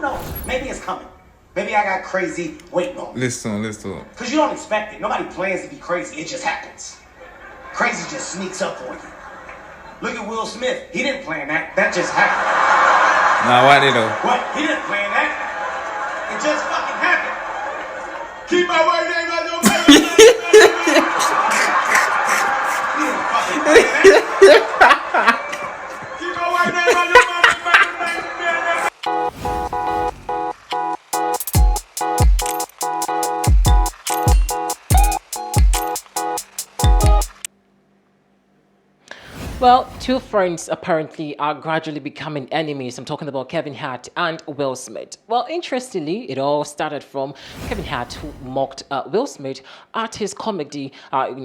Who knows? Maybe it's coming. Maybe I got crazy waiting on me. Listen. Because you don't expect it. Nobody plans to be crazy. It just happens. Crazy just sneaks up on you. Look at Will Smith. He didn't plan that. That just happened. Nah, why they though? What? He didn't plan that. It just fucking happened. Keep my word name out your mouth. He didn't fucking plan that. Keep my word name out your mouth. Well, two friends apparently are gradually becoming enemies. I'm talking about Kevin Hart and Will Smith. Well, interestingly, it all started from Kevin Hart, who mocked Will Smith at his comedy,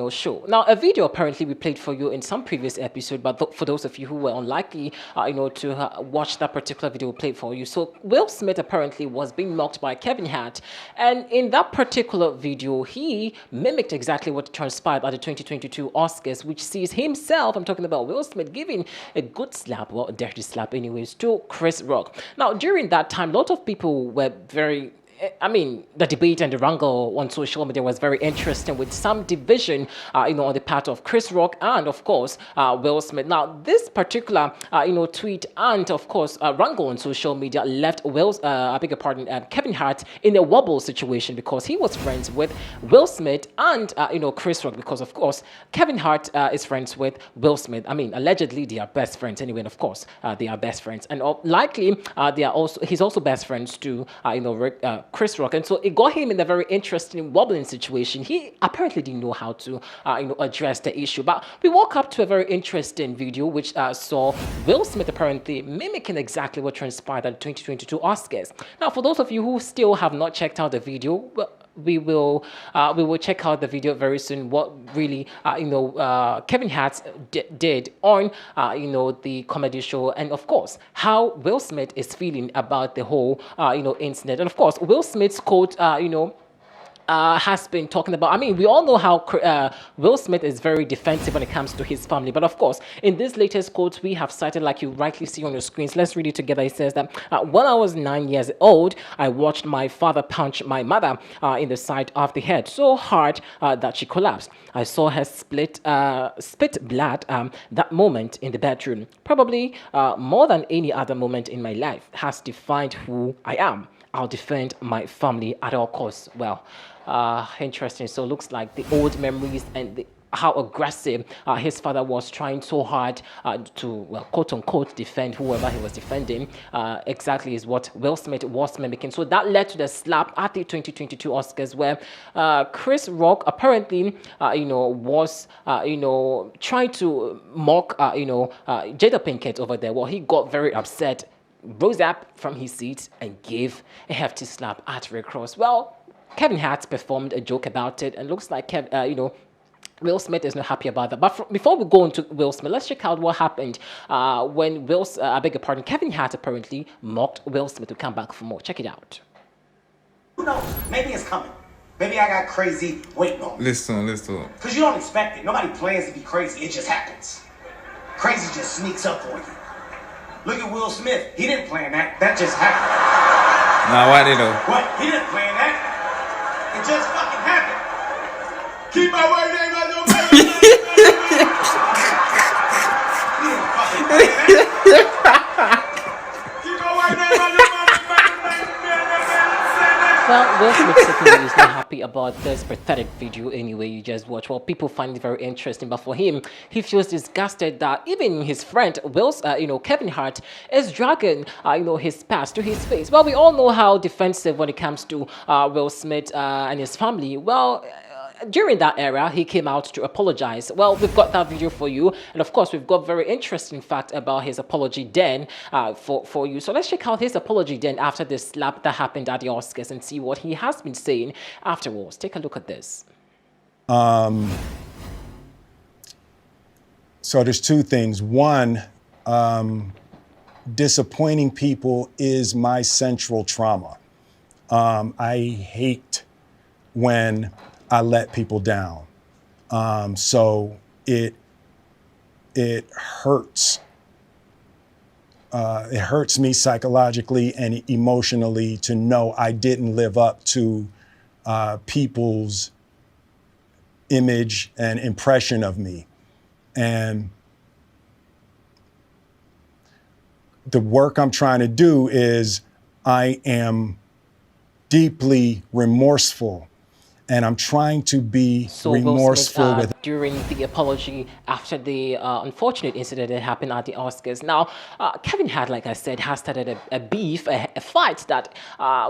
show. Now, a video apparently we played for you in some previous episode, but for those of you who were unlikely, to watch that particular video we played for you. So, Will Smith apparently was being mocked by Kevin Hart, and in that particular video, he mimicked exactly what transpired at the 2022 Oscars, which sees himself, I'm talking about Will Smith, giving a good slap, well, a dirty slap anyways, to Chris Rock. Now, during that time, a lot of people were very... the debate and the wrangle on social media was very interesting, with some division, on the part of Chris Rock and, of course, Will Smith. Now, this particular, tweet and, of course, wrangle on social media left Kevin Hart in a wobble situation, because he was friends with Will Smith and, Chris Rock, because, of course, Kevin Hart is friends with Will Smith. Allegedly, they are best friends anyway, and, of course, they are best friends. And likely, he's also best friends to, Chris Rock, and so it got him in a very interesting wobbling situation. He apparently didn't know how to address the issue, but we woke up to a very interesting video which saw Will Smith apparently mimicking exactly what transpired at the 2022 Oscars. Now, for those of you who still have not checked out the video, well, we will check out the video very soon. What really Kevin Hart did on the comedy show, and of course how Will Smith is feeling about the whole incident, and of course Will Smith's quote has been talking about. We all know how Will Smith is very defensive when it comes to his family. But of course, in this latest quote we have cited, like you rightly see on your screens, let's read it together. It says that when I was 9 years old, I watched my father punch my mother in the side of the head so hard that she collapsed. I saw her spit blood. That moment in the bedroom, probably more than any other moment in my life, has defined who I am. I'll defend my family at all costs. Well, interesting. So it looks like the old memories and how aggressive his father was, trying so hard to, well, quote unquote, defend whoever he was defending, exactly is what Will Smith was mimicking. So that led to the slap at the 2022 Oscars, where Chris Rock apparently, was, trying to mock, Jada Pinkett over there. Well, he got very upset, rose up from his seat and gave a hefty slap at Rick Ross. Well, Kevin Hart performed a joke about it, and looks like Will Smith is not happy about that. But before we go into Will Smith, let's check out what happened when Kevin Hart apparently mocked Will Smith. To come back for more. Check it out. Who knows? Maybe it's coming. Maybe I got crazy waiting on me. Listen. Because you don't expect it. Nobody plans to be crazy. It just happens. Crazy just sneaks up on you. Look at Will Smith. He didn't plan that. That just happened. Nah, why they though? What? He didn't plan that. It just fucking happened. Keep my word name out your mouth. He didn't fucking plan that. Keep my word name out your mouth. Well, Will Smith certainly is not happy about this pathetic video anyway you just watched. Well, people find it very interesting, but for him, he feels disgusted that even his friend, Kevin Hart, is dragging, his past to his face. Well, we all know how defensive when it comes to Will Smith and his family. Well, during that era, he came out to apologize. Well, we've got that video for you, and of course, we've got very interesting fact about his apology then for you. So let's check out his apology then after this slap that happened at the Oscars and see what he has been saying afterwards. Take a look at this. So there's two things. One, disappointing people is my central trauma. I hate when I let people down. So it hurts it hurts me psychologically and emotionally to know I didn't live up to people's image and impression of me. And the work I'm trying to do is I am deeply remorseful, and I'm trying to be remorseful with during the apology after the unfortunate incident that happened at the Oscars. Now, Kevin Hart, like I said, has started a beef, a fight that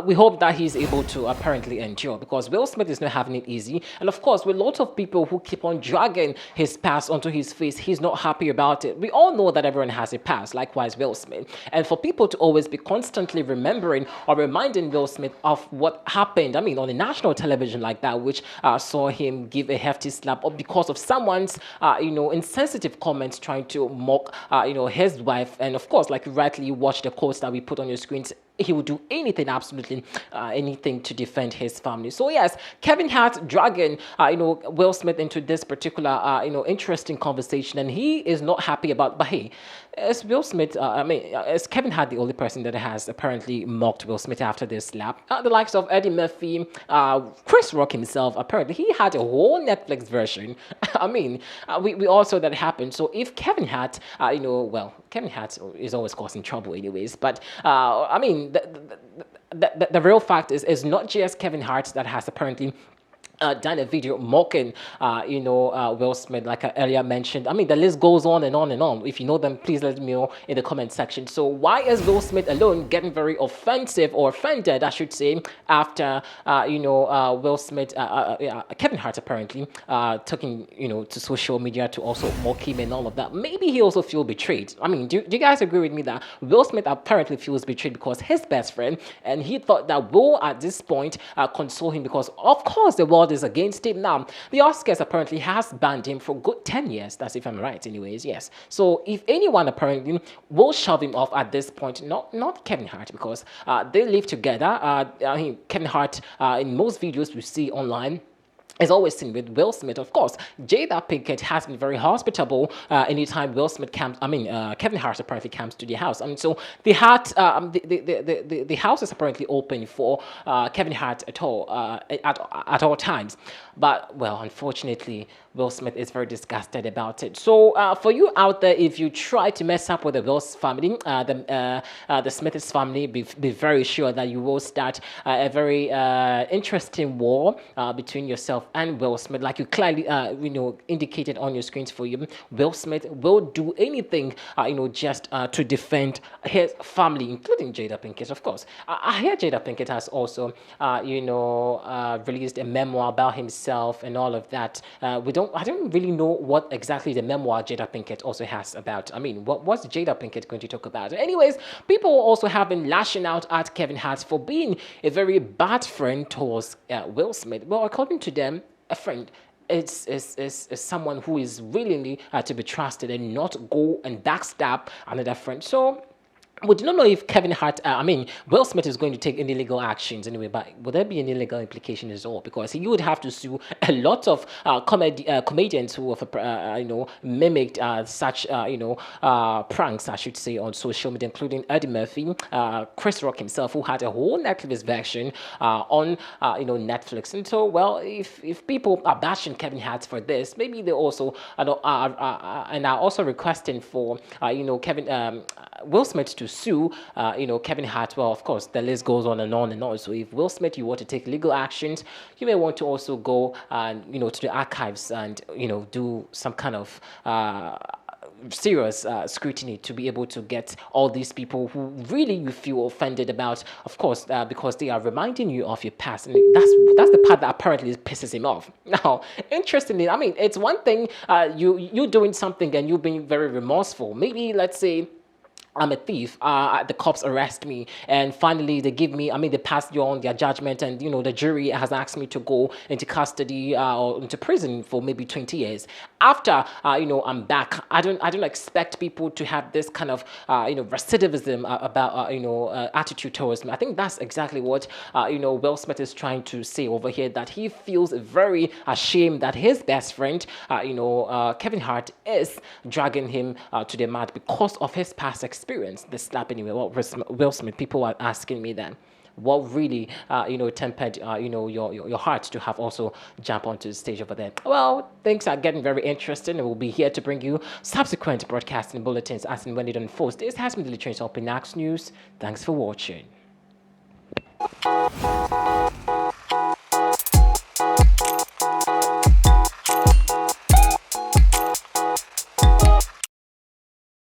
we hope that he's able to apparently endure, because Will Smith is not having it easy. And of course, with lots of people who keep on dragging his past onto his face, he's not happy about it. We all know that everyone has a past, likewise Will Smith. And for people to always be constantly remembering or reminding Will Smith of what happened, I mean, on the national television like that, which saw him give a hefty slap up because of someone's, insensitive comments trying to mock, his wife. And of course, like you rightly watched the quotes that we put on your screens, he would do anything, absolutely anything to defend his family. So yes, Kevin Hart dragging, Will Smith into this particular, interesting conversation, and he is not happy about. But hey, is Will Smith? Is Kevin Hart the only person that has apparently mocked Will Smith after this slap? The likes of Eddie Murphy, Chris Rock himself, apparently he had a whole Netflix version. I mean, we all saw that happen. So if Kevin Hart, Kevin Hart is always causing trouble anyways. But the real fact is not just Kevin Hart that has apparently done a video mocking, Will Smith, like I earlier mentioned. I mean, the list goes on and on and on. If you know them, please let me know in the comment section. So why is Will Smith alone getting very offensive, or offended, I should say, after, Will Smith, Kevin Hart apparently taking, to social media to also mock him and all of that? Maybe he also feels betrayed. I mean, do you guys agree with me that Will Smith apparently feels betrayed because his best friend, and he thought that Will at this point console him, because of course the world is against him. Now, the Oscars apparently has banned him for good 10 years. That's if I'm right anyways, yes. So if anyone apparently will shove him off at this point, not Kevin Hart, because they live together. Kevin Hart, in most videos we see online, is always seen with Will Smith. Of course, Jada Pinkett has been very hospitable anytime Will Smith comes. Kevin Hart apparently comes to the house. So the house is apparently open for Kevin Hart at all times. But well, unfortunately, Will Smith is very disgusted about it. So for you out there, if you try to mess up with the Will's family, the Smith's family, be very sure that you will start a very interesting war between yourself and Will Smith. Like you clearly indicated on your screens for you, Will Smith will do anything just to defend his family, including Jada Pinkett, of course. I hear Jada Pinkett has also released a memoir about himself and all of that. I don't really know what exactly the memoir Jada Pinkett also has about. I mean, what's Jada Pinkett going to talk about? Anyways, people also have been lashing out at Kevin Hart for being a very bad friend towards Will Smith. Well, according to them, a friend is someone who is willingly to be trusted and not go and backstab another friend. So we do not know if Kevin Hart, Will Smith is going to take any legal actions anyway, but would there be any legal implications at all? Because he would have to sue a lot of comedians who have, mimicked such, pranks, I should say, on social media, including Eddie Murphy, Chris Rock himself, who had a whole Netflix version on, Netflix. And so, well, if people are bashing Kevin Hart for this, maybe they also are also requesting for, Will Smith to sue, Kevin Hart. Well, of course, the list goes on and on and on. So if Will Smith, you want to take legal actions, you may want to also go, to the archives and, do some kind of serious scrutiny to be able to get all these people who really you feel offended about, of course, because they are reminding you of your past, and that's the part that apparently pisses him off. Now, interestingly, I mean, it's one thing you doing something and you being very remorseful. Maybe let's say I'm a thief, the cops arrest me, and finally they give me, they pass on their judgment, and, the jury has asked me to go into custody or into prison for maybe 20 years. after I'm back. I don't expect people to have this kind of recidivism about attitude towards me. I think that's exactly what Will Smith is trying to say over here, that he feels very ashamed that his best friend Kevin Hart is dragging him to the mat because of his past experience. The slap anyway. Well, Will Smith. People are asking me then, what really tempered your heart to have also jump onto the stage over there? Well, things are getting very interesting, and we'll be here to bring you subsequent broadcasting bulletins as and when it unfolds. This has been the Trends Up in News. Thanks for watching.